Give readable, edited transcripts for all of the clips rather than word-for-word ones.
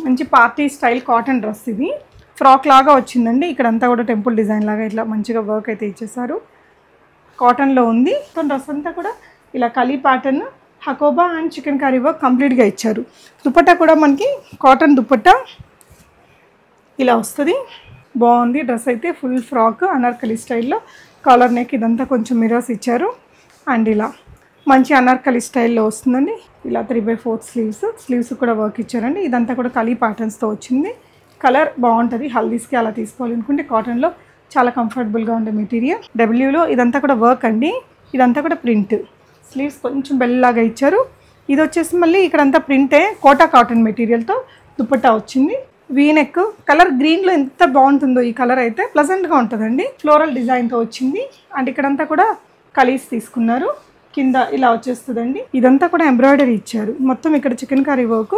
మంచి party style cotton dress ఇది. Frock లాగా వచ్చిందండి. ఇక్కడంతా కూడా టెంపుల్ డిజైన్ లాగా ఇట్లా మంచిగా వర్క్ అయితే ఇచ్చేసారు. కాటన్లో ఉంది. డ్రెస్ అంతా కూడా ఇలా kali pattern, hakoba and chikankari work కంప్లీట్గా ఇచ్చారు. దుపట్టా కూడా మనకి కాటన్ దుపట్టా ఇలా వస్తుంది. బాగుంది డ్రెస్ అయితే. ఫుల్ ఫ్రాక్ అనార్కలి స్టైల్లో, కాలర్ నెక్ ఇదంతా కొంచెం మిరర్స్ ఇచ్చారు. అండ్ ఇలా మంచి అనార్కలి స్టైల్లో వస్తుందండి. ఇలా 3/4 స్లీవ్స్ కూడా వర్క్ ఇచ్చారండి. ఇదంతా కూడా కలీ ప్యాటర్న్స్తో వచ్చింది. కలర్ బాగుంటుంది. హల్దీస్కి అలా తీసుకోవాలనుకుంటే కాటన్లో చాలా కంఫర్టబుల్గా ఉండే మెటీరియల్. డబ్ల్యూలో ఇదంతా కూడా వర్క్ అండి. ఇదంతా కూడా ప్రింట్. స్లీవ్స్ కొంచెం బెల్లాగా ఇచ్చారు. ఇది వచ్చేసి మళ్ళీ ఇక్కడంతా ప్రింటే, కోటా కాటన్ మెటీరియల్తో దుపట్టా వచ్చింది. వీనెక్ కలర్ గ్రీన్లో ఎంత బాగుంటుందో ఈ కలర్ అయితే, ప్లజెంట్గా ఉంటుందండి. ఫ్లోరల్ డిజైన్తో వచ్చింది. అండ్ ఇక్కడంతా కూడా కలీస్ తీసుకున్నారు. కింద ఇలా వచ్చేస్తుందండి. ఇదంతా కూడా ఎంబ్రాయిడరీ ఇచ్చారు. మొత్తం ఇక్కడ చికెన్ కర్రీ వర్క్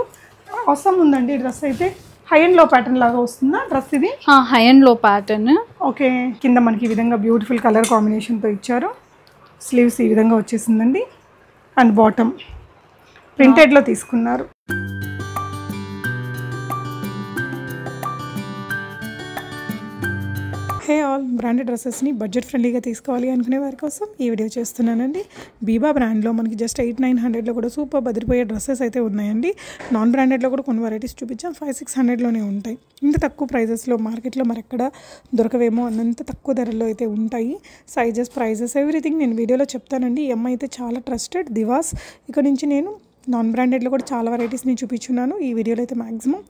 అవసరం ఉందండి. డ్రెస్ అయితే హై అండ్ లో ప్యాటర్న్ లాగా వస్తుందా డ్రెస్ ఇది? హై అండ్ లో ప్యాటర్న్. ఓకే. కింద మనకి ఈ విధంగా బ్యూటిఫుల్ కలర్ కాంబినేషన్తో ఇచ్చారు. స్లీవ్స్ ఈ విధంగా వచ్చేసిందండి. అండ్ బాటమ్ ప్రింటెడ్లో తీసుకున్నారు. హే ఆల్, బ్రాండెడ్ డ్రెస్సెస్ని బడ్జెట్ ఫ్రెండ్లీగా తీసుకోవాలి అనుకునే వారి కోసం ఈ వీడియో చేస్తున్నానండి. బీబా బ్రాండ్లో మనకి జస్ట్ 800-900లో కూడా సూపర్ బదిరిపోయే డ్రెస్సెస్ అయితే ఉన్నాయండి. నాన్ బ్రాండెడ్లో కూడా కొన్ని వెరైటీస్ చూపించాం. 500-600లోనే ఉంటాయి. ఇంత తక్కువ ప్రైజెస్లో మార్కెట్లో మరెక్కడ దొరకవేమో అన్నంత తక్కువ ధరల్లో అయితే ఉంటాయి. సైజెస్, ప్రైజెస్, ఎవ్రీథింగ్ నేను వీడియోలో చెప్తానండి. ఈ అమ్మాయి అయితే చాలా ట్రస్టెడ్ దివాస్. ఇక నుంచి నేను నాన్ బ్రాండెడ్లో కూడా చాలా వెరైటీస్ని చూపించున్నాను. ఈ వీడియోలో అయితే మ్యాక్సిమం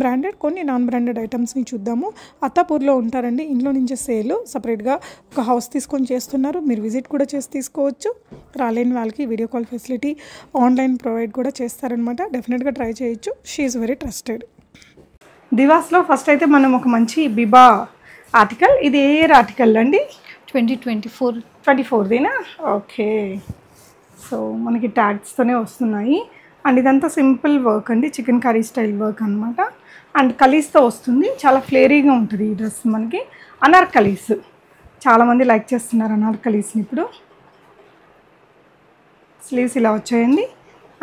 బ్రాండెడ్, కొన్ని నాన్ బ్రాండెడ్ ఐటమ్స్ని చూద్దాము. అత్తాపూర్లో ఉంటారండి. ఇంట్లో నుంచే సేల్ సపరేట్గా ఒక హౌస్ తీసుకొని చేస్తున్నారు. మీరు విజిట్ కూడా చేసి తీసుకోవచ్చు. రాలేని వాళ్ళకి video call facility online provide కూడా చేస్తారనమాట. డెఫినెట్గా ట్రై చేయొచ్చు. She is very trusted. దివాస్లో ఫస్ట్ అయితే మనం ఒక మంచి బిబా ఆర్టికల్. ఇది ఏ ఇయర్ ఆర్టికల్ అండి? 2024. ఓకే. సో మనకి ట్యాగ్స్తోనే వస్తున్నాయి. అండ్ ఇదంతా సింపుల్ వర్క్ అండి. చికెన్ కర్రీ స్టైల్ వర్క్ అనమాట. అండ్ కలీస్తో వస్తుంది. చాలా ఫ్లేరీగా ఉంటుంది ఈ డ్రెస్. మనకి అనార్కలీస్ చాలామంది లైక్ చేస్తున్నారు అనార్కలీస్ని ఇప్పుడు. స్లీవ్స్ ఇలా వచ్చాయండి.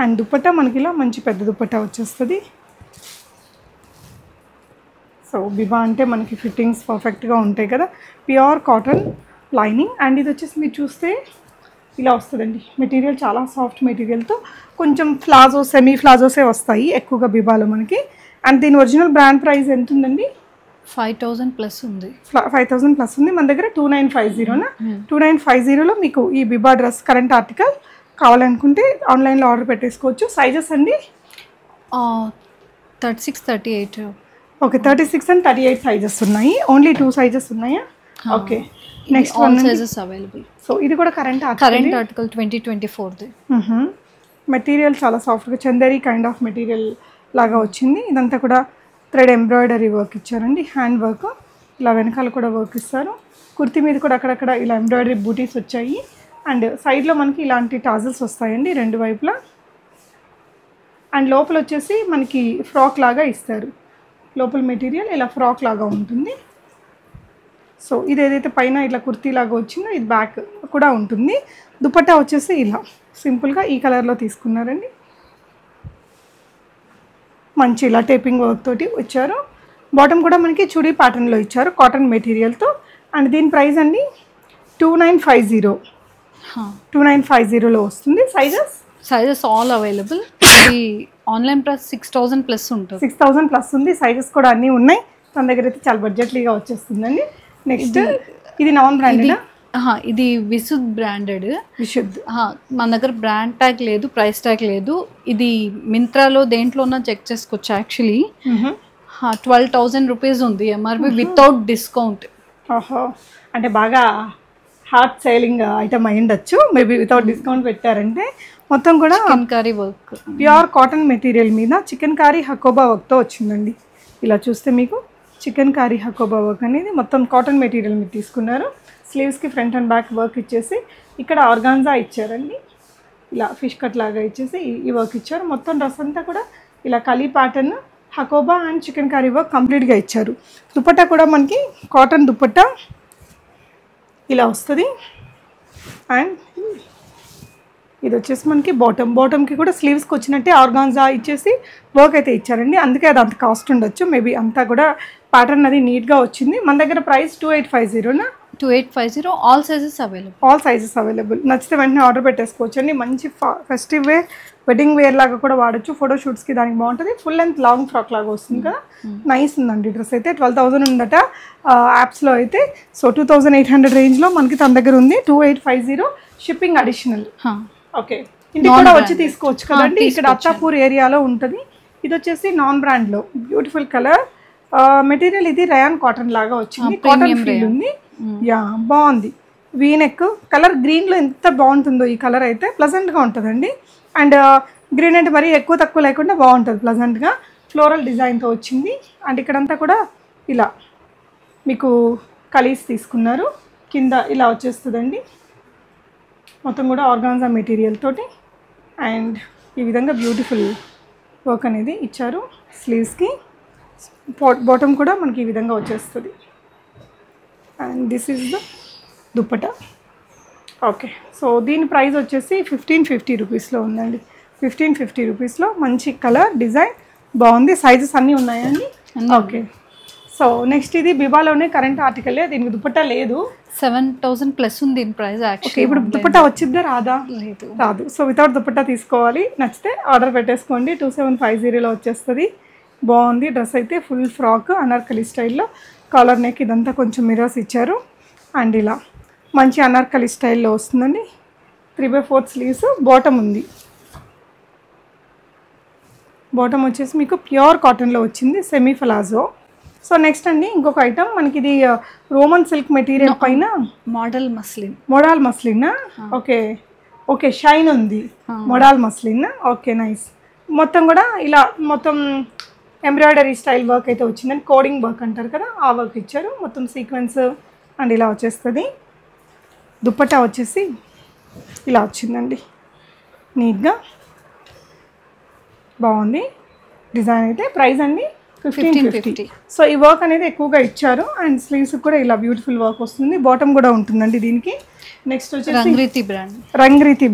అండ్ దుపట్టా మనకి ఇలా మంచి పెద్ద దుపట్టా వచ్చేస్తుంది. సో బిబా అంటే మనకి ఫిట్టింగ్స్ పర్ఫెక్ట్గా ఉంటాయి కదా. Pure cotton lining. అండ్ ఇది వచ్చేసి మీరు చూస్తే ఇలా వస్తుందండి. మెటీరియల్ చాలా సాఫ్ట్ మెటీరియల్తో, కొంచెం ఫ్లాజో, సెమీ ఫ్లాజోసే వస్తాయి ఎక్కువగా బిబాలో మనకి. అండ్ దీని ఒరిజినల్ బ్రాండ్ ప్రైస్ ఎంత ఉందండి? 5000+ ఉంది. 5000+ ఉంది. మన దగ్గర 2950నా? 2950లో మీకు ఈ బిబా డ్రెస్ కరెంట్ ఆర్టికల్ కావాలనుకుంటే ఆన్లైన్లో ఆర్డర్ పెట్టేసుకోవచ్చు. సైజెస్ అండి 36, 38. ఓకే. 36 and 38 సైజెస్ ఉన్నాయి. ఓన్లీ 2 సైజెస్ ఉన్నాయా? Okay. Next one sizes available. So ఇది కూడా కరెంట్ ఆర్టికల్ 2024. మెటీరియల్ చాలా సాఫ్ట్గా చందేరి కైండ్ ఆఫ్ మెటీరియల్ లాగా వచ్చింది. ఇదంతా కూడా థ్రెడ్ ఎంబ్రాయిడరీ వర్క్ ఇచ్చారండి. Hand work. ఇలా వెనకాల కూడా వర్క్ ఇస్తారు. కుర్తీ మీద కూడా అక్కడక్కడ ఇలా ఎంబ్రాయిడరీ బూటీస్ వచ్చాయి. అండ్ సైడ్లో మనకి ఇలాంటి టాజల్స్ వస్తాయండి రెండు వైపులా. అండ్ లోపల వచ్చేసి మనకి ఫ్రాక్ లాగా ఇస్తారు. లోపల మెటీరియల్ ఇలా ఫ్రాక్ లాగా ఉంటుంది. సో ఇది ఏదైతే పైన ఇట్లా కుర్తీ లాగా వచ్చిందో ఇది బ్యాక్ కూడా ఉంటుంది. దుపట్టా వచ్చేసి ఇలా సింపుల్గా ఈ కలర్లో తీసుకున్నారండి. మంచి ఇలా టేపింగ్ వర్క్ తోటి వచ్చారు. బాటమ్ కూడా మనకి చుడీ ప్యాటర్న్లో ఇచ్చారు కాటన్ మెటీరియల్తో. అండ్ దీని ప్రైస్ అండి 2950. 2950లో వస్తుంది. Sizes all available. ఇది ఆన్లైన్ ప్రైస్ 6000+ ఉంటుంది. 6000+ ఉంది. సైజెస్ కూడా అన్నీ ఉన్నాయి. తన దగ్గర అయితే చాలా బడ్జెట్లీగా వచ్చేస్తుందండి. నెక్స్ట్ ఇది నాన్ బ్రాండెడ్. ఇది విశుద్ధ్ బ్రాండెడ్. విశుద్ధ్. మన దగ్గర బ్రాండ్ ట్యాగ్ లేదు, ప్రైస్ ట్యాగ్ లేదు. ఇది మింత్రాలో దేంట్లోనా చెక్ చేసుకోవచ్చు. యాక్చువల్లీ 12,000 రూపీస్ ఉంది ఎంఆర్పి వితౌట్ డిస్కౌంట్. ఓహో, అంటే బాగా హాట్ సేలింగ్ ఐటమ్ అయి ఉండొచ్చు. మేబీ వితౌట్ డిస్కౌంట్ పెట్టారంటే. మొత్తం కూడా chicken curry work, pure cotton material మీద చికెన్ కర్రీ హకోబా వర్క్తో వచ్చిందండి. ఇలా చూస్తే మీకు చికెన్ కర్రీ హకోబా వర్క్ అనేది మొత్తం కాటన్ మెటీరియల్ మీరు తీసుకున్నారు. స్లీవ్స్కి ఫ్రంట్ అండ్ బ్యాక్ వర్క్ ఇచ్చేసి ఇక్కడ ఆర్గాన్జా ఇచ్చారండి. ఇలా ఫిష్ కట్ లాగా ఇచ్చేసి ఈ వర్క్ ఇచ్చారు. మొత్తం డ్రెస్ అంతా కూడా ఇలా kali pattern, hakoba and chikankari work కంప్లీట్గా ఇచ్చారు. దుపట్టా కూడా మనకి కాటన్ దుపట్టా ఇలా వస్తుంది. అండ్ ఇది వచ్చేసి మనకి బాటమ్కి కూడా స్లీవ్స్కి వచ్చినట్టే ఆర్గాన్జా ఇచ్చేసి వర్క్ అయితే ఇచ్చారండి. అందుకే అది అంత కాస్ట్ ఉండొచ్చు మేబీ. అంతా కూడా ప్యాటర్న్ అది నీట్గా వచ్చింది. మన దగ్గర ప్రైస్ 2850నా? 2850. All sizes available. All sizes available. నచ్చితే వెంటనే ఆర్డర్ పెట్టేసుకోవచ్చు అండి. మంచి ఫెస్టివ్ వేర్, వెడ్డింగ్ వేర్ లాగా కూడా వాడచ్చు. ఫోటోషూట్స్కి దానికి బాగుంటుంది. ఫుల్ లెంత్ లాంగ్ ఫ్రాక్ లాగా వస్తుంది కదా, నైస్ ఉందండి డ్రెస్ అయితే. 12,000 ఉందట యాప్స్లో అయితే. సో 2800 రేంజ్లో మనకి తన దగ్గర ఉంది. 2850 షిప్పింగ్ అడిషనల్. ఓకే, ఇంటికి కూడా వచ్చి తీసుకోవచ్చు కదండి. ఇక్కడ అత్తాపూర్ ఏరియాలో ఉంటుంది. ఇది వచ్చేసి నాన్ బ్రాండ్లో బ్యూటిఫుల్ కలర్ మెటీరియల్. ఇది రయాన్ కాటన్ లాగా వచ్చింది. కాటన్ ఫీల్ ఉంది. యా, బాగుంది. వీనెక్ కలర్ గ్రీన్లో ఎంత బాగుంటుందో ఈ కలర్ అయితే. ప్లజెంట్గా ఉంటుందండి. అండ్ గ్రీన్ అంటే మరీ ఎక్కువ తక్కువ లేకుండా బాగుంటుంది ప్లజెంట్గా. ఫ్లోరల్ డిజైన్తో వచ్చింది. అండ్ ఇక్కడంతా కూడా ఇలా మీకు కలీస్ తీసుకున్నారు. కింద ఇలా వచ్చేస్తుందండి. మొత్తం కూడా ఆర్గాన్జా మెటీరియల్ తోటి. అండ్ ఈ విధంగా బ్యూటిఫుల్ వర్క్ అనేది ఇచ్చారు స్లీవ్స్కి. బాటమ్ కూడా మనకి ఈ విధంగా వచ్చేస్తుంది. And this is the dupatta. Okay, so దీని ప్రైస్ వచ్చేసి 1550 రూపీస్లో ఉందండి. 1550 రూపీస్లో మంచి కలర్ డిజైన్ బాగుంది. సైజెస్ అన్నీ ఉన్నాయండి. ఓకే, సో నెక్స్ట్ ఇది బిబాలోనే కరెంట్ ఆర్టికలే. దీనికి దుప్పట్టా లేదు. 7000 ప్లస్ ఉంది దీని ప్రైస్ యాక్చువల్లీ. ఇప్పుడు దుప్పట్టా వచ్చిద్దా రాదా? లేదు, రాదు. సో వితౌట్ దుప్పట్టా తీసుకోవాలి. నచ్చితే ఆర్డర్ పెట్టేసుకోండి. 2750లో వచ్చేస్తుంది. బాగుంది డ్రెస్ అయితే. ఫుల్ ఫ్రాక్ అనార్కలి స్టైల్లో. కాలర్ నెక్ ఇదంతా కొంచెం మిరర్స్ ఇచ్చారు. అండ్ ఇలా మంచి అనార్కలి స్టైల్లో వస్తుందండి. 3/4 స్లీవ్స్. బాటమ్ ఉంది. బాటమ్ వచ్చేసి మీకు ప్యూర్ కాటన్లో వచ్చింది, సెమీ ఫలాజో. సో నెక్స్ట్ అండి ఇంకొక ఐటమ్ మనకి. ఇది రోమన్ సిల్క్ మెటీరియల్ పైన model muslin. Model muslin. Okay okay, shine ఉంది. Model muslin. Okay, nice. మొత్తం కూడా ఇలా మొత్తం ఎంబ్రాయిడరీ స్టైల్ వర్క్ అయితే వచ్చిందండి. కోడింగ్ వర్క్ అంటారు కదా, ఆ వర్క్ ఇచ్చారు. మొత్తం సీక్వెన్స్ అండ్ ఇలా వచ్చేస్తుంది. దుప్పట్టా వచ్చేసి ఇలా వచ్చిందండి. నీట్గా బాగుంది డిజైన్ అయితే. ప్రైస్ అండి 1550. సో ఈ వర్క్ అనేది ఎక్కువగా ఇచ్చారు. అండ్ స్లీవ్స్ కూడా ఇలా బ్యూటిఫుల్ వర్క్ వస్తుంది. బాటమ్ కూడా ఉంటుందండి దీనికి. నెక్స్ట్ వచ్చేసి రంగ్రీతి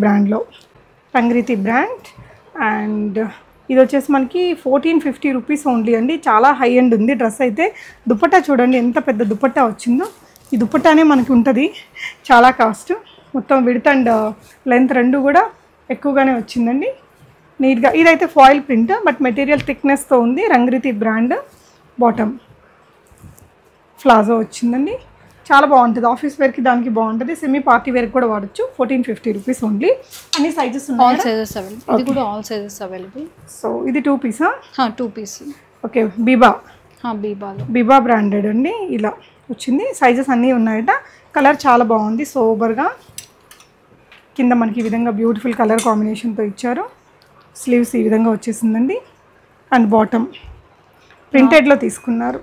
బ్రాండ్లో రంగ్రీతి బ్రాండ్. అండ్ ఇది వచ్చేసి మనకి 1450 రూపీస్ ఓన్లీ అండి. చాలా హై ఎండ్ ఉంది డ్రెస్ అయితే. దుప్పట్టా చూడండి ఎంత పెద్ద దుప్పట్టా వచ్చిందో. ఈ దుప్పట్టానే మనకి ఉంటుంది. చాలా కాస్ట్. మొత్తం విడ్త్ అండ్ లెంత్ రెండు కూడా ఎక్కువగానే వచ్చిందండి. నీట్గా ఇదైతే ఫాయిల్ ప్రింట్ బట్ మెటీరియల్ థిక్నెస్తో ఉంది. రంగ్రీతి బ్రాండ్. బాటమ్ ప్లాజో వచ్చిందండి. చాలా బాగుంటుంది. ఆఫీస్ వేర్కి దానికి బాగుంటుంది. సెమీ పార్టీ వేర్కి కూడా వాడచ్చు. 1450 రూపీస్ ఓన్లీ. అన్ని సైజెస్ ఉన్నాయి. All sizes available. ఇది కూడా ఆల్ సైజెస్ అవైలబుల్. సో ఇది 2 పీసా? 2 పీస్. ఓకే, బిబా బ్రాండెడ్ అండి. ఇలా వచ్చింది. సైజెస్ అన్నీ ఉన్నాయట. కలర్ చాలా బాగుంది సోబర్గా. కింద మనకి ఈ విధంగా బ్యూటిఫుల్ కలర్ కాంబినేషన్తో ఇచ్చారు. స్లీవ్స్ ఈ విధంగా వచ్చేసిందండి. అండ్ బాటమ్ ప్రింటెడ్లో తీసుకున్నారు.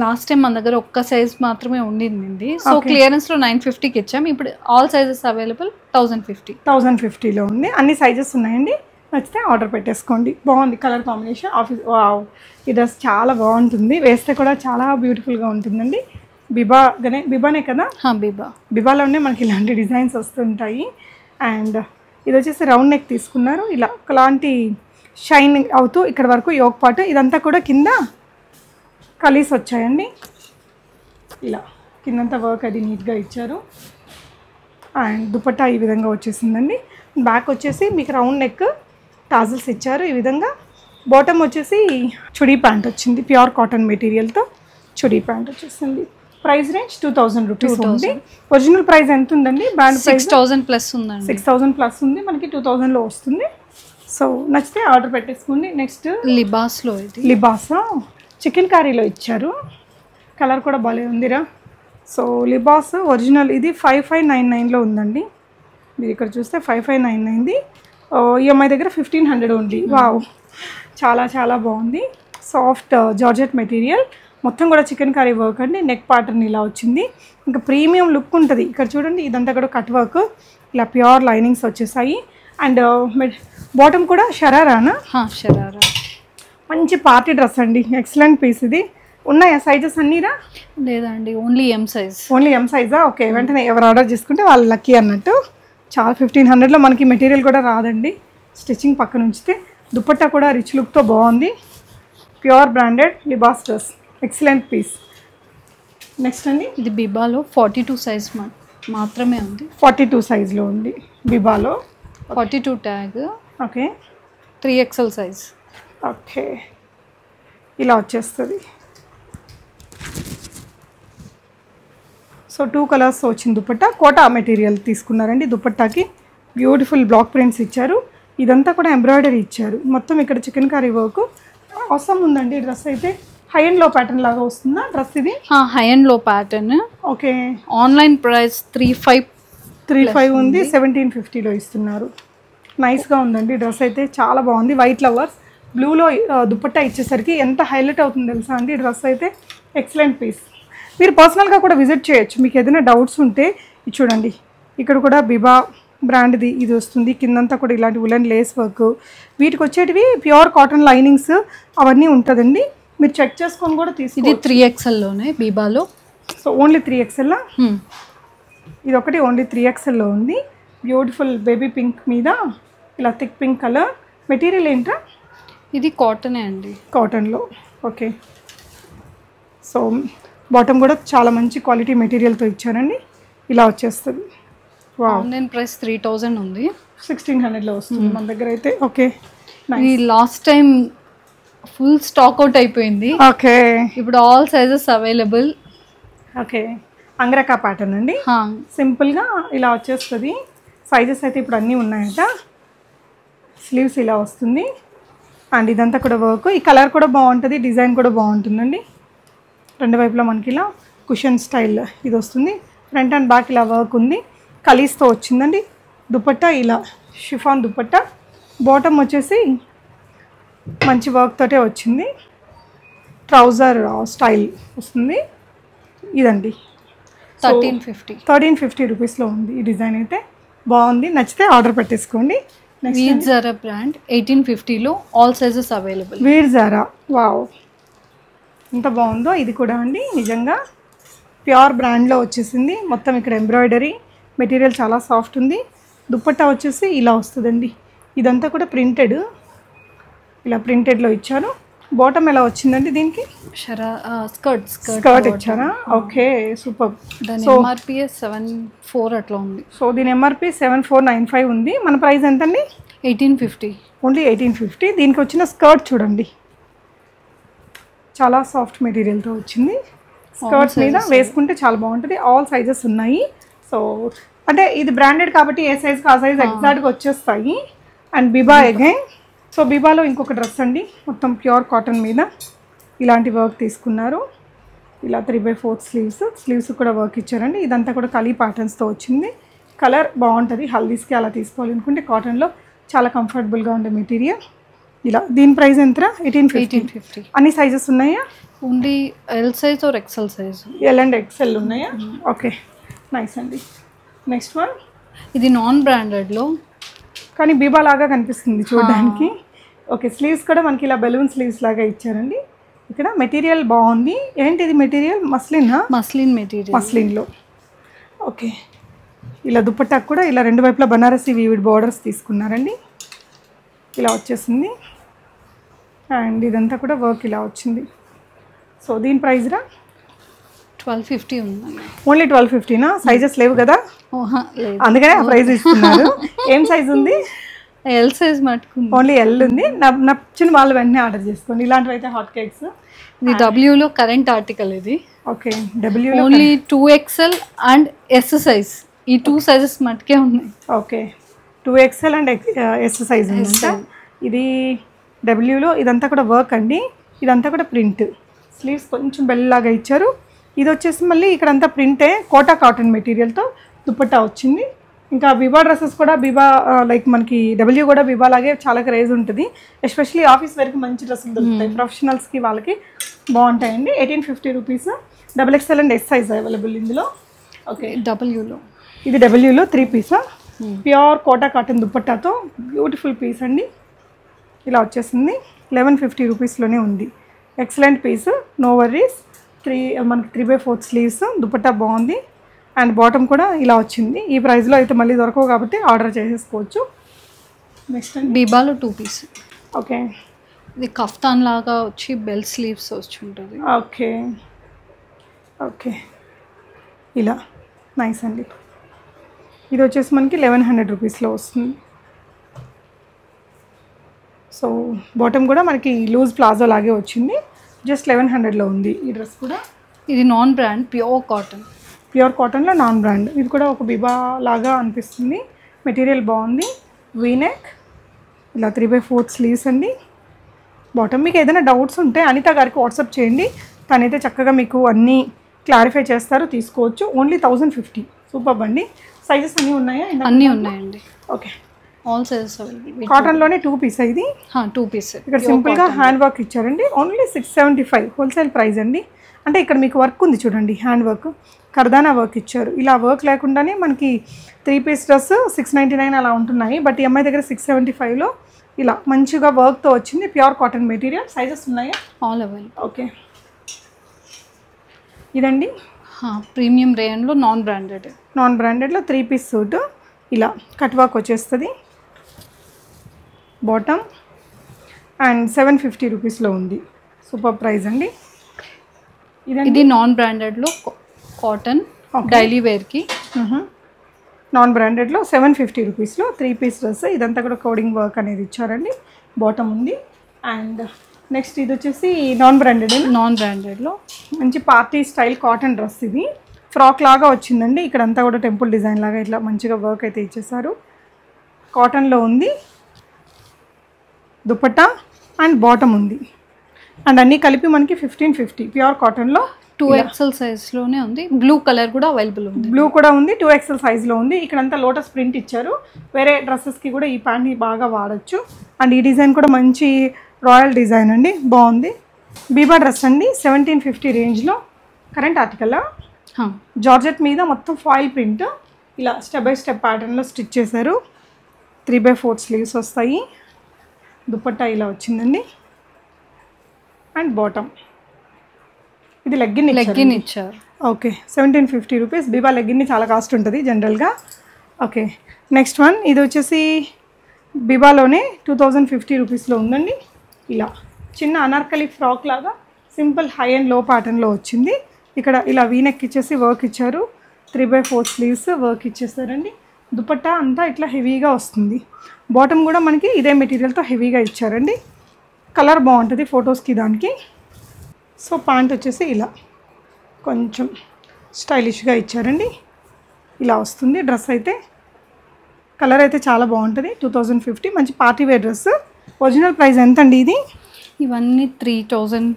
లాస్ట్ టైం మన దగ్గర ఒక్క సైజ్ మాత్రమే ఉండింది. సో క్లియరెన్స్లో 950కి ఇచ్చాము. ఇప్పుడు ఆల్ సైజెస్ అవైలబుల్ 1050లో ఉంది. అన్ని సైజెస్ ఉన్నాయండి. నచ్చితే ఆర్డర్ పెట్టేసుకోండి. బాగుంది కలర్ కాంబినేషన్. వావ్, ఈ డ్రెస్ చాలా బాగుంటుంది. వేస్తే కూడా చాలా బ్యూటిఫుల్గా ఉంటుందండి. బిబానే కదా? బిబాలోనే మనకి ఇలాంటి డిజైన్స్ వస్తుంటాయి. అండ్ ఇది వచ్చేసి రౌండ్ నెక్ తీసుకున్నారు. ఇలా ఒకలాంటి షైనింగ్ అవుతూ ఇక్కడ వరకు యోక్ పార్ట్. ఇదంతా కూడా కింద కలీస్ వచ్చాయండి. ఇలా కిందంతా వర్క్ అది నీట్గా ఇచ్చారు. అండ్ దుపట్టా ఈ విధంగా వచ్చేసిందండి. బ్యాక్ వచ్చేసి మీకు రౌండ్ నెక్ టాజిల్స్ ఇచ్చారు ఈ విధంగా. బాటమ్ వచ్చేసి చుడీ ప్యాంట్ వచ్చింది. ప్యూర్ కాటన్ మెటీరియల్తో చుడీ ప్యాంట్ వచ్చేసింది. ప్రైస్ రేంజ్ 2000 రూపీస్ ఉంది. ఒరిజినల్ ప్రైస్ ఎంత ఉందండి? బ్రాండ్ ప్రైస్ 6000 ప్లస్ ఉందండి. 6000 ప్లస్ ఉంది. మనకి 2000లో వస్తుంది. సో నచ్చితే ఆర్డర్ పెట్టేసుకోండి. నెక్స్ట్ లిబాస్లో, ఇది లిబాస్ చికెన్ కర్రీలో ఇచ్చారు. కలర్ కూడా భలే ఉందిరా. సో లిబాస్ ఒరిజినల్ ఇది 5599లో ఉందండి. మీరు ఇక్కడ చూస్తే 5599ది. ఈఎంఐ దగ్గర 1500 ఉంది. వావ్, చాలా చాలా బాగుంది. Soft georgette material. మొత్తం కూడా చికెన్ కర్రీ వర్క్ అండి. నెక్ ప్యాటర్న్ ఇలా వచ్చింది. ఇంకా ప్రీమియం లుక్ ఉంటుంది. ఇక్కడ చూడండి ఇదంతా కూడా కట్ వర్క్. ఇలా ప్యూర్ లైనింగ్స్ వచ్చేసాయి. అండ్ బాటమ్ కూడా షరారానా? షరారా. మంచి పార్టీ డ్రెస్ అండి. ఎక్సలెంట్ పీస్ ఇది. ఉన్నాయా సైజెస్ అన్నీరా? లేదండి, only M size. Only M సైజా? ఓకే, వెంటనే ఎవరు ఆర్డర్ చేసుకుంటే వాళ్ళు లక్కీ అన్నట్టు. చాలా 1500లో మనకి మెటీరియల్ కూడా రాదండి. స్టిచ్చింగ్ పక్కన ఉంచితే దుపట్టా కూడా రిచ్ లుక్తో బాగుంది. Pure branded Libas dress, excellent piece. Next అండి, ఇది బిబాలో 42 సైజ్ మాత్రమే ఉంది. 42 సైజ్లో ఉంది బిబాలో. 42 tag. Okay, 3XL size. Okay, ఇలా వచ్చేస్తుంది. సో 2 కలర్స్ వచ్చింది దుపట్టా. కోటా మెటీరియల్ తీసుకున్నారండి. దుపట్టాకి బ్యూటిఫుల్ బ్లాక్ ప్రింట్స్ ఇచ్చారు. ఇదంతా కూడా ఎంబ్రాయిడరీ ఇచ్చారు. మొత్తం ఇక్కడ చికెన్ కర్రీ వర్క్ అవసరం ఉందండి. డ్రెస్ అయితే హై అండ్ లో ప్యాటర్న్ లాగా వస్తుందా డ్రెస్ ఇది? హై అండ్ లో ప్యాటర్న్. ఓకే, ఆన్లైన్ ప్రైస్ 35 ఉంది. 1750లో ఇస్తున్నారు. నైస్గా ఉందండి డ్రెస్ అయితే, చాలా బాగుంది. వైట్ ఫ్లవర్స్ బ్లూలో దుపట్టా ఇచ్చేసరికి ఎంత హైలైట్ అవుతుంది తెలుసా అండి. డ్రెస్ అయితే ఎక్సలెంట్ పీస్. మీరు పర్సనల్గా కూడా విజిట్ చేయొచ్చు. మీకు ఏదైనా డౌట్స్ ఉంటే ఇది చూడండి, ఇక్కడ కూడా బిబా బ్రాండ్ది ఇది వస్తుంది. కిందంతా కూడా ఇలాంటి ఉలెన్ లేస్ వర్క్, వీటికి వచ్చేటివి ప్యూర్ కాటన్ లైనింగ్స్ అవన్నీ ఉంటుందండి. మీరు చెక్ చేసుకొని కూడా ఇది 3XLలోనే బిబాలో. So only 3XL. ఇది ఒకటి ఓన్లీ 3XLలో ఉంది. బ్యూటిఫుల్ బేబీ పింక్ మీద ఇలా థిక్ పింక్ కలర్. మెటీరియల్ ఏంటా? ఇది కాటనే అండి, కాటన్లో. ఓకే, సో బాటమ్ కూడా చాలా మంచి క్వాలిటీ మెటీరియల్తో ఇచ్చారండి. ఇలా వచ్చేస్తుంది. ఆన్లైన్ ప్రైస్ 3000 ఉంది. 1600లో వస్తుంది మన దగ్గర అయితే. ఓకే, ఇది last time full stock out అయిపోయింది. ఓకే, ఇప్పుడు all sizes available. Okay, angrakha pattern అండి. సింపుల్గా ఇలా వచ్చేస్తుంది. సైజెస్ అయితే ఇప్పుడు అన్నీ ఉన్నాయట. స్లీవ్స్ ఇలా వస్తుంది. అండ్ ఇదంతా కూడా వర్క్. ఈ కలర్ కూడా బాగుంటుంది, డిజైన్ కూడా బాగుంటుందండి. రెండు వైపులా మనకి ఇలా కుషన్ స్టైల్ ఇది వస్తుంది. ఫ్రంట్ అండ్ బ్యాక్ ఇలా వర్క్ ఉంది. కలీస్తో వచ్చిందండి. దుపట్టా ఇలా షిఫాన్ దుపట్టా. బాటమ్ వచ్చేసి మంచి వర్క్ తోటే వచ్చింది. ట్రౌజర్ స్టైల్ వస్తుంది. ఇదండి 1350 రూపీస్లో ఉంది. ఈ డిజైన్ అయితే బాగుంది. నచ్చితే ఆర్డర్ పెట్టేసుకోండి. వీర్ జారా బ్రాండ్ 1850లో all sizes available. Veer Zaara, wow, ఎంత బాగుందో ఇది కూడా అండి. నిజంగా ప్యూర్ బ్రాండ్లో వచ్చేసింది. మొత్తం ఇక్కడ ఎంబ్రాయిడరీ మెటీరియల్ చాలా సాఫ్ట్ ఉంది. దుపట్టా వచ్చేసి ఇలా వస్తుందండి. ఇదంతా కూడా ప్రింటెడ్, ఇలా ప్రింటెడ్లో ఇచ్చారు. బాటమ్ ఎలా వచ్చిందండి దీనికి? స్కర్ట్ ఇచ్చారా? Okay, super. దాని ఎంఆర్పి 74 అట్లా ఉంది. సో దీని ఎంఆర్పి 7495 ఉంది. మన ప్రైస్ ఎంతండి? 1850. ఓన్లీ 1850. దీనికి వచ్చిన స్కర్ట్ చూడండి, చాలా సాఫ్ట్ మెటీరియల్తో వచ్చింది. స్కర్ట్స్ మీద వేసుకుంటే చాలా బాగుంటుంది. ఆల్ సైజెస్ ఉన్నాయి. సో అంటే ఇది బ్రాండెడ్ కాబట్టి ఏ సైజ్కి ఆ సైజ్ ఎగ్జాక్ట్గా వచ్చేస్తాయి. And Biba again. సో బిబాలో ఇంకొక డ్రెస్ అండి, మొత్తం ప్యూర్ కాటన్ మీద ఇలాంటి వర్క్ తీసుకున్నారు. ఇలా 3/4 స్లీవ్స్ కూడా వర్క్ ఇచ్చారండి. ఇదంతా కూడా కలీ ప్యాటర్న్స్తో వచ్చింది. కలర్ బాగుంటుంది. హల్దీస్కి అలా తీసుకోవాలనుకుంటే కాటన్లో చాలా కంఫర్టబుల్గా ఉండే మెటీరియల్. ఇలా దీని ప్రైస్ ఎంత? 1850. అన్ని సైజెస్ ఉన్నాయా? Only L size or XL size. L and XL ఉన్నాయా? ఓకే, నైస్ అండి. నెక్స్ట్ వన్, ఇది నాన్ బ్రాండెడ్లో కానీ బీబా లాగా కనిపిస్తుంది చూడడానికి. ఓకే, స్లీవ్స్ కూడా మనకి ఇలా బెలూన్ స్లీవ్స్ లాగా ఇచ్చారండి. ఇక్కడ మెటీరియల్ బాగుంది. ఏంటిది మెటీరియల్? Muslin material. మస్లిన్లో. ఓకే, ఇలా దుపట్టాకు కూడా ఇలా రెండు వైపులా బనారసి వీవిడ్ బార్డర్స్ తీసుకున్నారండి. ఇలా వచ్చేసింది. అండ్ ఇదంతా కూడా వర్క్ ఇలా వచ్చింది. సో దీని ప్రైస్ రా 1250 ఉంది. ఓన్లీ 1250నా? సైజెస్ లేవు కదా, అందుకనే ఆ ప్రైస్ ఇస్తున్నారు. ఏం సైజ్ ఉంది? ఎల్ సైజ్ మట్టుకుంది. ఓన్లీ ఎల్ ఉంది. నచ్చిన వాళ్ళు వెంటనే ఆర్డర్ చేసుకోండి. ఇలాంటివి అయితే హాట్ కేక్స్. ఇది డబ్ల్యూలో కరెంట్ ఆర్టికల్ ఇది. Okay, W only 2XL and S size. ఈ 2 సైజెస్ మట్టుకే ఉన్నాయి. Okay, 2XL and S size ఉందంట. ఇది డబ్ల్యూలో. ఇదంతా కూడా వర్క్ అండి. ఇదంతా కూడా ప్రింట్. స్లీవ్స్ కొంచెం బెల్లాగా ఇచ్చారు. ఇది వచ్చేసి మళ్ళీ ఇక్కడంతా ప్రింటే, కోటా కాటన్ మెటీరియల్తో దుపట్టా వచ్చింది. ఇంకా బిబా డ్రెస్సెస్ కూడా బిబా లైక్ మనకి డబ్ల్యూ కూడా బిబా లాగే చాలా క్రేజ్ ఉంటుంది. ఎస్పెషల్లీ ఆఫీస్ వేర్కి మంచి డ్రెస్సులు దొరుకుతాయి. ప్రొఫెషనల్స్కి వాళ్ళకి బాగుంటాయండి. 1850 rupees. XXL and S size available ఇందులో. ఓకే, డబ్ల్యూలో. ఇది డబ్ల్యూలో 3 పీసా. ప్యూర్ కోటా కాటన్ దుపట్టాతో బ్యూటిఫుల్ పీస్ అండి. ఇలా వచ్చేసింది. 1150 రూపీస్లోనే ఉంది. Excellent piece, no worries. మనకి 3/4 స్లీవ్స్. దుపట్టా బాగుంది. అండ్ బాటమ్ కూడా ఇలా వచ్చింది. ఈ ప్రైస్లో అయితే మళ్ళీ దొరకవు కాబట్టి ఆర్డర్ చేసేసుకోవచ్చు. నెక్స్ట్ అండి బీబాలో 2 పీస్. ఓకే, ఇది కఫ్తాన్ లాగా వచ్చి బెల్ స్లీవ్స్ వచ్చి ఉంటుంది. ఓకే ఓకే, ఇలా నైస్ అండి. ఇది వచ్చేసి మనకి 1100 రూపీస్లో వస్తుంది. సో బాటమ్ కూడా మనకి లూజ్ ప్లాజో లాగే వచ్చింది, జస్ట్ 1100లో ఉంది ఈ డ్రెస్ కూడా. ఇది non brand pure cotton. Pure కాటన్లో నాన్ బ్రాండ్. ఇది కూడా ఒక బిబా లాగా అనిపిస్తుంది, మెటీరియల్ బాగుంది. వీనెక్ ఇలా 3/4 స్లీవ్స్ అండి. బాటమ్ మీకు ఏదైనా డౌట్స్ ఉంటే అనిత గారికి వాట్సాప్ చేయండి, తనైతే చక్కగా మీకు అన్నీ క్లారిఫై చేస్తారు, తీసుకోవచ్చు. ఓన్లీ 1050. సూపర్ అండి. సైజెస్ అన్నీ ఉన్నాయా? అన్నీ ఉన్నాయండి. Okay, all sizes available. కాటన్లోనే 2 పీస్ ఇది. 2 పీస్. ఇక్కడ సింపుల్గా హ్యాండ్ వర్క్ ఇచ్చారండి. ఓన్లీ 675 హోల్సేల్ ప్రైస్ అండి. అంటే ఇక్కడ మీకు వర్క్ ఉంది చూడండి, హ్యాండ్ వర్క్, కర్దానా వర్క్ ఇచ్చారు. ఇలా వర్క్ లేకుండానే మనకి 3 పీస్ డ్రెస్ 699 అలా ఉంటున్నాయి. బట్ ఈ అమ్మాయి దగ్గర 675లో ఇలా మంచిగా వర్క్తో వచ్చింది. Pure cotton material. సైజెస్ ఉన్నాయా? All available. ఓకే, ఇదండి ప్రీమియం రేయన్లో నాన్ బ్రాండెడ్. నాన్ బ్రాండెడ్లో 3 పీస్ సూట్ ఇలా కట్ వర్క్ వచ్చేస్తుంది. బాటమ్ అండ్ 750 రూపీస్లో ఉంది. సూపర్ ప్రైస్ అండి. ఇది నాన్ బ్రాండెడ్లో కాటన్ డైలీ వేర్కి. నాన్ బ్రాండెడ్లో 750 రూపీస్లో 3 పీస్ డ్రెస్. ఇదంతా కూడా కోడింగ్ వర్క్ అనేది ఇచ్చారండి. బాటమ్ ఉంది. అండ్ నెక్స్ట్ ఇది వచ్చేసి నాన్ బ్రాండెడ్. నాన్ బ్రాండెడ్లో మంచి పార్టీ స్టైల్ కాటన్ డ్రెస్. ఇది ఫ్రాక్ లాగా వచ్చిందండి. ఇక్కడంతా కూడా టెంపుల్ డిజైన్ లాగా ఇట్లా మంచిగా వర్క్ అయితే ఇచ్చేసారు. కాటన్లో ఉంది. దుపట్టా అండ్ బాటమ్ ఉంది. అండ్ అన్నీ కలిపి మనకి 1550 ప్యూర్ కాటన్లో 2XL సైజ్లోనే ఉంది. బ్లూ కలర్ కూడా అవైలబుల్ ఉంది. బ్లూ కూడా ఉంది. 2XL సైజ్లో ఉంది. ఇక్కడంతా లోటస్ ప్రింట్ ఇచ్చారు. వేరే డ్రెస్సెస్కి కూడా ఈ ప్యాంట్ని బాగా వాడచ్చు. అండ్ ఈ డిజైన్ కూడా మంచి రాయల్ డిజైన్ అండి, బాగుంది. బీబా డ్రెస్ అండి, 1750 రేంజ్లో. Current article. జార్జెట్ మీద మొత్తం ఫాయిల్ ప్రింట్ ఇలా స్టెప్ బై స్టెప్ ప్యాటర్న్లో స్టిచ్ చేశారు. 3/4 స్లీవ్స్ వస్తాయి. దుపట్టా ఇలా వచ్చిందండి. అండ్ బాటమ్ ఇది లెగ్గిన్ ఇచ్చారు. Okay, 1750 rupees. బీబా లెగ్గిన్ని చాలా కాస్ట్ ఉంటుంది జనరల్గా. ఓకే, నెక్స్ట్ వన్ ఇది వచ్చేసి బీబాలోనే 2050 రూపీస్లో ఉందండి. ఇలా చిన్న అనార్కలి ఫ్రాక్ లాగా సింపుల్ హై అండ్ లో ప్యాటర్న్లో వచ్చింది. ఇక్కడ ఇలా వీనెక్ ఇచ్చేసి వర్క్ ఇచ్చారు. 3/4 స్లీవ్స్ వర్క్ ఇచ్చేసారండి. దుపట్టా అంతా ఇట్లా హెవీగా వస్తుంది. బాటమ్ కూడా మనకి ఇదే మెటీరియల్తో హెవీగా ఇచ్చారండి. కలర్ బాగుంటుంది ఫొటోస్కి దానికి. సో ప్యాంట్ వచ్చేసి ఇలా కొంచెం స్టైలిష్గా ఇచ్చారండి. ఇలా వస్తుంది డ్రెస్ అయితే. కలర్ అయితే చాలా బాగుంటుంది. 2050 మంచి party wear dress. Original price ఎంత అండి ఇది? ఇవన్నీ 3000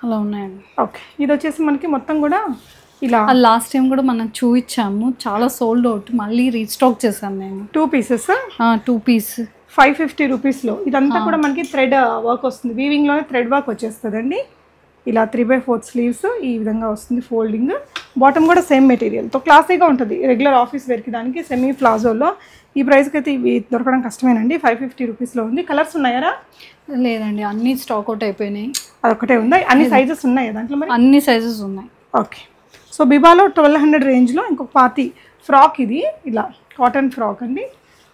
అలా ఉన్నాయండి. ఓకే, ఇది వచ్చేసి మనకి మొత్తం కూడా ఇలా లాస్ట్ టైం కూడా మనం చూపించాము, చాలా సోల్డ్ అవుట్. మళ్ళీ రీస్టాక్ చేశాను నేను. 2 పీసెస్ 2 పీస్ 550 రూపీస్లో. ఇదంతా కూడా మనకి థ్రెడ్ వర్క్ వస్తుంది. వీవింగ్లోనే థ్రెడ్ వర్క్ వచ్చేస్తుందండి. ఇలా 3/4 స్లీవ్స్ ఈ విధంగా వస్తుంది ఫోల్డింగ్. బాటమ్ కూడా సేమ్ మెటీరియల్తో క్లాసీగా ఉంటుంది. రెగ్యులర్ ఆఫీస్ వేర్కి దానికి సెమీ ప్లాజోలో. ఈ ప్రైస్కి అయితే ఇవి దొరకడం కష్టమేనండి. 550 రూపీస్లో ఉంది. కలర్స్ ఉన్నాయా? లేదండి, అన్ని స్టాక్ అవుట్ అయిపోయినాయి. అదొకటే ఉందా? అన్ని సైజెస్ ఉన్నాయా దాంట్లో? మరి అన్ని సైజెస్ ఉన్నాయి. ఓకే, సో బిబాలో 1200 రేంజ్లో ఇంకొక పార్టీ ఫ్రాక్. ఇది ఇలా కాటన్ ఫ్రాక్ అండి.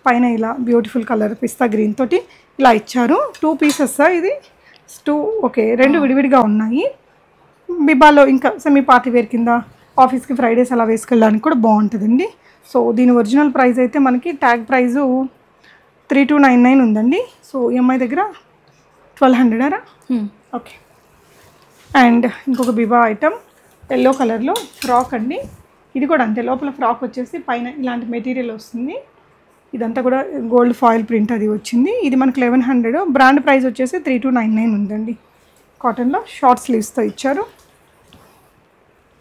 పైన ఇలా బ్యూటిఫుల్ కలర్ పిస్తా గ్రీన్ తోటి ఇలా ఇచ్చారు. 2 పీసెస్ ఇది. 2 ఓకే, 2 విడివిడిగా ఉన్నాయి. బిబాలో ఇంకా సెమీ పార్టీ వేర్ కింద ఆఫీస్కి ఫ్రైడేస్ అలా వేసుకెళ్ళడానికి కూడా బాగుంటుందండి. సో దీని ఒరిజినల్ ప్రైస్ అయితే మనకి ట్యాగ్ ప్రైజు 3299 ఉందండి. సో ఈఎంఐ దగ్గర 1200. ఓకే, అండ్ ఇంకొక బిబా ఐటమ్ ఎల్లో కలర్లో ఫ్రాక్ అండి. ఇది కూడా అంతే. లోపల ఫ్రాక్ వచ్చేసి పైన ఇలాంటి మెటీరియల్ వస్తుంది. ఇదంతా కూడా గోల్డ్ ఫాయిల్ ప్రింట్ అది వచ్చింది. ఇది మనకి 1100. బ్రాండ్ ప్రైస్ వచ్చేసి 3299 ఉందండి. కాటన్లో షార్ట్ స్లీవ్స్తో ఇచ్చారు.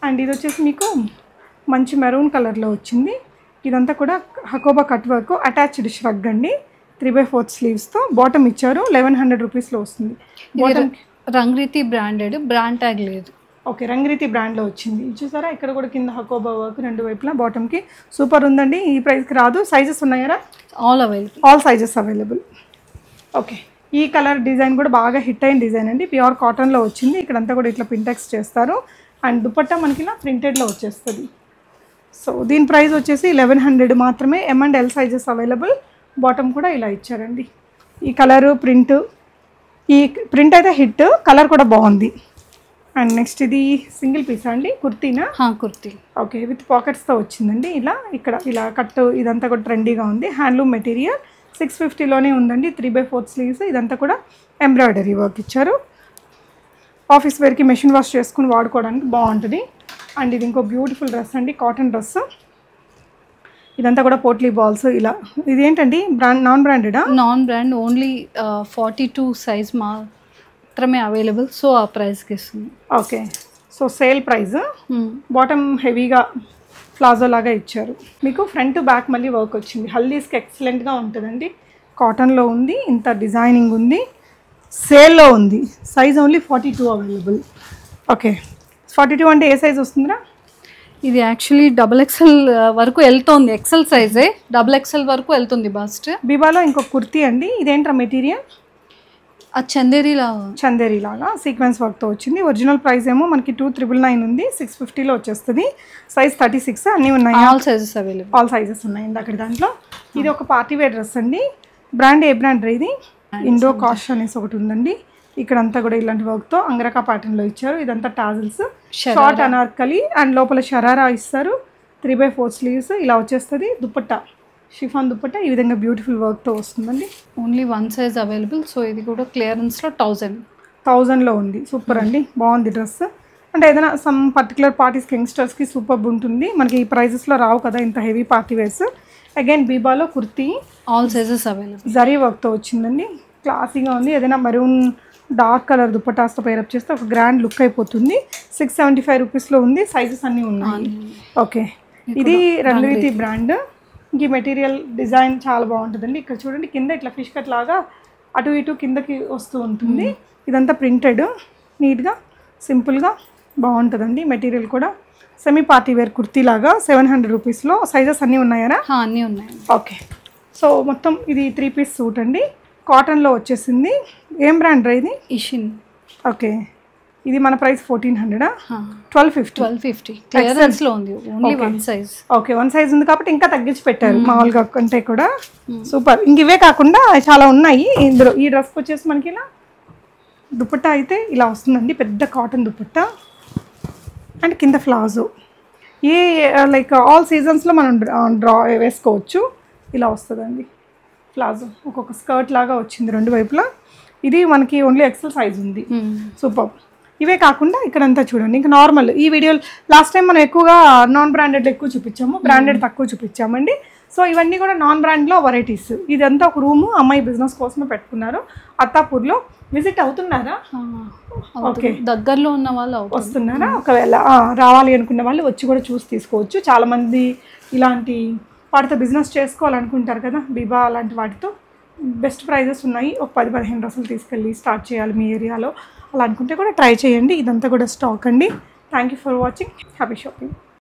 అండ్ ఇది వచ్చేసి మీకు మంచి మెరూన్ కలర్లో వచ్చింది. ఇదంతా కూడా Hakoba cut work attached shrug అండి. 3/4 స్లీవ్స్తో బాటమ్ ఇచ్చారు. 1100 రూపీస్లో వస్తుంది. Bottom Rangriti branded, brand tag లేదు. ఓకే, రంగ్రీతి బ్రాండ్లో వచ్చింది. చూసారా ఇక్కడ కూడా కింద హకోబా వర్క్ 2 వైపులా. బాటమ్కి సూపర్ ఉందండి. ఈ ప్రైస్కి రాదు. సైజెస్ ఉన్నాయా? All available. All sizes available. Okay, ఈ కలర్ డిజైన్ కూడా బాగా హిట్ అయిన డిజైన్ అండి. ప్యూర్ కాటన్లో వచ్చింది. ఇక్కడంతా కూడా ఇట్లా పింటెక్స్ చేస్తారు. అండ్ దుపట్టా మనకి ఇలా ప్రింటెడ్లో వచ్చేస్తుంది. సో దీని ప్రైస్ వచ్చేసి 1100 మాత్రమే. M&L sizes available. బాటమ్ కూడా ఇలా ఇచ్చారండి. ఈ కలరు ప్రింట్, ఈ ప్రింట్ అయితే హిట్, కలర్ కూడా బాగుంది. అండ్ నెక్స్ట్ ఇది సింగిల్ పీస్ అండి, కుర్తీనా? కుర్తీ. ఓకే, విత్ పాకెట్స్తో వచ్చిందండి. ఇలా ఇక్కడ ఇలా కట్, ఇదంతా కూడా ట్రెండీగా ఉంది. హ్యాండ్లూమ్ మెటీరియల్, 650లోనే ఉందండి. 3/4 స్లీవ్స్. ఇదంతా కూడా ఎంబ్రాయిడరీ వర్క్ ఇచ్చారు. ఆఫీస్ వేర్కి మెషిన్ వాష్ చేసుకుని వాడుకోవడానికి బాగుంటుంది. అండ్ ఇది ఇంకో బ్యూటిఫుల్ డ్రెస్ అండి, కాటన్ డ్రెస్. ఇదంతా కూడా పోట్లీ బాల్స్. ఇలా ఇదేంటండి, బ్రాండ్ నాన్ బ్రాండెడా? నాన్ బ్రాండ్, ఓన్లీ 42 సైజ్ మాత్రమే అవైలబుల్. సో ఆ ప్రైస్కి ఇస్తుంది. Okay, so sale price. Bottom హెవీగా ప్లాజో లాగా ఇచ్చారు. మీకు ఫ్రంట్ బ్యాక్ మళ్ళీ వర్క్ వచ్చింది. హల్దీస్కి ఎక్సలెంట్గా ఉంటుందండి. కాటన్లో ఉంది, ఇంత డిజైనింగ్ ఉంది. సేల్లో ఉంది. Size only 42 available. ఓకే, 42 అంటే ఏ సైజ్ వస్తుందిరా? ఇది యాక్చువల్లీ XXL వరకు వెళ్తుంది. ఎక్సెల్ సైజే, XXL వరకు వెళ్తుంది బస్ట్. బీబాలో ఇంకొక కుర్తీ అండి. ఇదేంట్రా మెటీరియల్? అది చందేరి లాగా సీక్వెన్స్ వర్క్తో వచ్చింది. ఒరిజినల్ ప్రైస్ ఏమో మనకి 2999 ఉంది. 650లో వచ్చేస్తుంది. సైజ్ 36 అన్నీ ఉన్నాయి. All sizes available. All sizes ఉన్నాయి అక్కడ దాంట్లో. ఇది ఒక పార్టీ వేర్ డ్రెస్ అండి. బ్రాండ్ ఏ బ్రాండ్ ఇది? ఇండో కాష్ అనేసి ఒకటి ఉందండి. ఇక్కడంతా కూడా ఇలాంటి వర్క్తో అంగరకా ప్యాటర్న్లో ఇచ్చారు. ఇదంతా టాజిల్స్, షార్ట్ అనార్కలి అండ్ లోపల షరారా ఇస్తారు. 3/4 స్లీవ్స్ ఇలా వచ్చేస్తుంది. దుపట్టా షిఫాన్ దుపట్టా ఈ విధంగా బ్యూటిఫుల్ వర్క్తో వస్తుందండి. Only 1 size available. సో ఇది కూడా క్లియరెన్స్లో 1000లో ఉంది. సూపర్ అండి, బాగుంది డ్రెస్. అంటే ఏదైనా సమ్ పర్టికులర్ పార్టీస్కి, యంగ్స్టర్స్కి సూపర్ ఉంటుంది. మనకి ఈ ప్రైజెస్లో రావు కదా ఇంత హెవీ పార్టీ వేర్స్. అగైన్ బీబాలో kurti, all sizes available. Zari వర్క్తో వచ్చిందండి. క్లాసీగా ఉంది. ఏదైనా మరూన్ డార్క్ కలర్ దుపటాస్తో పేరప్ చేస్తే ఒక గ్రాండ్ లుక్ అయిపోతుంది. 675 రూపీస్లో ఉంది. సైజెస్ అన్నీ ఉన్నాయి. ఓకే, ఇది రంగరీతి బ్రాండ్. ఈ మెటీరియల్ డిజైన్ చాలా బాగుంటుందండి. ఇక్కడ చూడండి, కింద ఇట్లా ఫిష్ కట్ లాగా అటు ఇటు కిందకి వస్తూ ఉంటుంది. ఇదంతా ప్రింటెడ్, నీట్గా సింపుల్గా బాగుంటుందండి. మెటీరియల్ కూడా సెమీ పార్టీ వేర్ కుర్తీ లాగా 700 రూపీస్లో. సైజెస్ అన్నీ ఉన్నాయా? అన్నీ ఉన్నాయి. ఓకే, సో మొత్తం ఇది 3 పీస్ సూట్ అండి. కాటన్లో వచ్చేసింది. ఏం బ్రాండ్ రా ఇది? ఇషిన్. ఓకే, ఇది మన ప్రైస్ 1400. 1250 క్లియరెన్స్లో ఉంది. Only 1 size. ఓకే, 1 సైజ్ ఉంది కాబట్టి ఇంకా తగ్గించి పెట్టారు మామూలుగా కంటే కూడా. సూపర్. ఇంక ఇవే కాకుండా చాలా ఉన్నాయి ఇందులో. ఈ డ్రెస్కి వచ్చేసి మనకి ఇలా దుపట్టా అయితే ఇలా వస్తుందండి, పెద్ద కాటన్ దుపట్టా. అండ్ కింద ప్లాజో. ఏ లైక్ ఆల్ సీజన్స్లో మనం డ్రా వేసుకోవచ్చు. ఇలా వస్తుందండి ప్లాజో. ఒక్కొక్క స్కర్ట్ లాగా వచ్చింది రెండు వైపులా. ఇది మనకి ఓన్లీ ఎక్సెల్ సైజ్ ఉంది. సూపర్. ఇవే కాకుండా ఇక్కడంతా చూడండి, ఇంకా నార్మల్. ఈ వీడియో లాస్ట్ టైం మనం ఎక్కువగా నాన్ బ్రాండెడ్ ఎక్కువ చూపించాము, బ్రాండెడ్ తక్కువ చూపించామండి. సో ఇవన్నీ కూడా నాన్ బ్రాండ్లో వెరైటీస్. ఇదంతా ఒక రూము అమ్మాయి బిజినెస్ కోసమే పెట్టుకున్నారు. అత్తాపూర్లో. విజిట్ అవుతున్నారా? ఓకే, దగ్గరలో ఉన్న వాళ్ళు వస్తున్నారా? ఒకవేళ రావాలి అనుకున్న వాళ్ళు వచ్చి కూడా చూసి తీసుకోవచ్చు. చాలామంది ఇలాంటి వాటితో బిజినెస్ చేసుకోవాలనుకుంటారు కదా, బీబా అలాంటి వాటితో బెస్ట్ ప్రైజెస్ ఉన్నాయి. ఒక 10-15 డ్రెస్సులు తీసుకెళ్ళి స్టార్ట్ చేయాలి మీ ఏరియాలో అలా అనుకుంటే కూడా ట్రై చేయండి. ఇదంతా కూడా స్టాక్ అండి. Thank you for watching. Happy shopping.